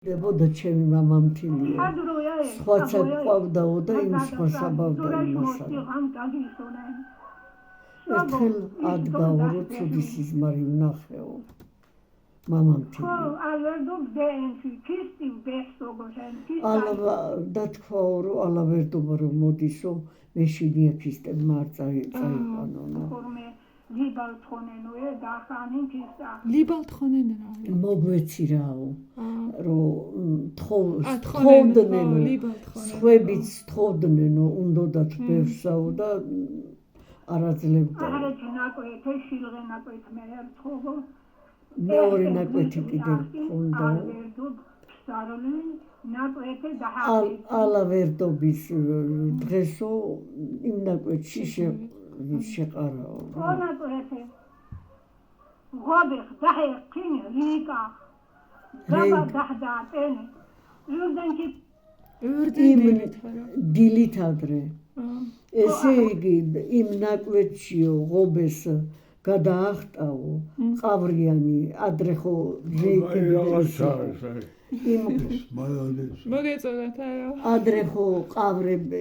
დებოდა ჩემი მამამთილია. სხვაცა ყავდაო და იმ სხვა საბავდა იმასა. ერთხელ ადგაო, რომ ცუდი სიზმარი ვნახეო. მამამთილი. და თქვაო, რომ ალავერდობა რომ მოდისო, მეშინია ქისტებ მარწაიყვანონა. ლიბალთხონენ რა არის? მოგვეცირაო, რომ თხოვდნენო, სხვებიც თხოვდნენო, უნდოდათ ბევრსაო და არაძლებდა. მეორე ნაკვეთი კიდევ ჰქონდაო. ალავერდობის დღესო იმ ნაკვეთში შეყარაო. დილით ადრე. ესე იგი იმ ნაკვეთშიო ღობეს გადაახტაო ყავრიანი ადრე ხო ადრე ხო ყავრები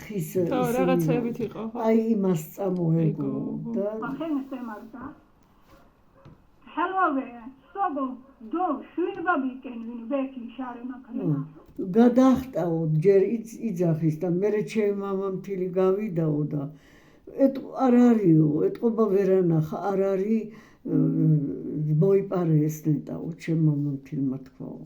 ხის რაღაცებით იყო ხო? აი იმას წამოეგო და გადაახტაო ჯერ იძახის და მერე ჩემი მამამთილი გავიდაო და არ არისო, ეტყობა ვერანახა, არ არის მოიპარე ეს ნეტაო, ჩემ მამამთილმა თქვაო.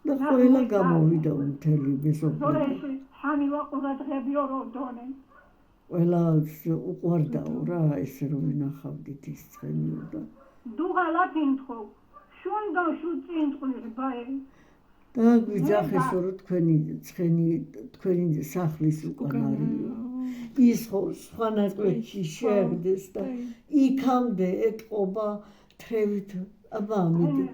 და ყველა გამოვიდა მთელი მეზობლები. ყველა უყვარდაო რა, ესე რომ ვინახავდით ის ცხენიო და და გვიძახესო, რომ თქვენი სახლის უკან არისო. ის ხო სხვა ნაკვეთში შეაგდეს და იქამდე ეტყობა თრევით აბა ამიდი.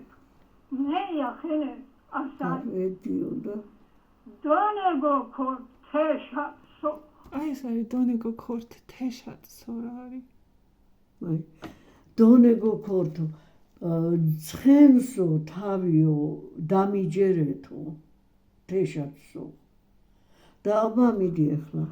აი ეს არის დონეგო ქორთ თეშატსო რა არის? დონეგო ქორთო ცხენსო თავიო დამიჯერეთო თეშატსო და აბა მიდი ახლა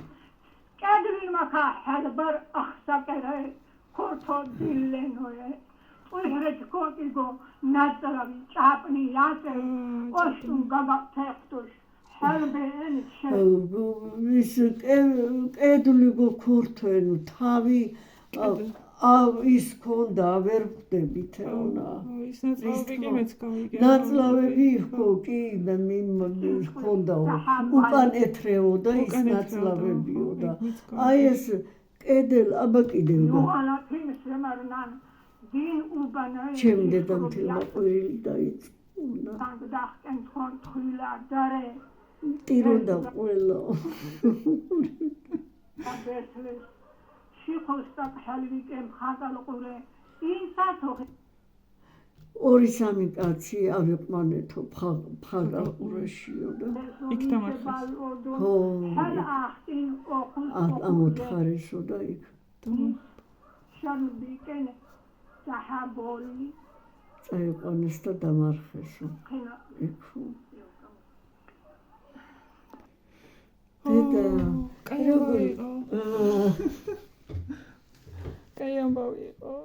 ის კედლიგო ქორთვენო თავი ის ქონდა ვერ ვხვდებით ეონა. ნაწლავები იყო კი ქონდაო უკან ეთრეო და ის ნაწლავებიო და აი ეს კედელ აბა კიდევ ჩემ დედამთილმა ყვირილი დაიწყუნა ტიროდა ყველა ორი-სამი კაცი ავიყვანეთო ფხაგალყურაშიო და იქ დამარხეს. ხო ამოთხარესო და იქ წაიყვანეს და დამარხესო იქ დედა კაი ამბავი იყო.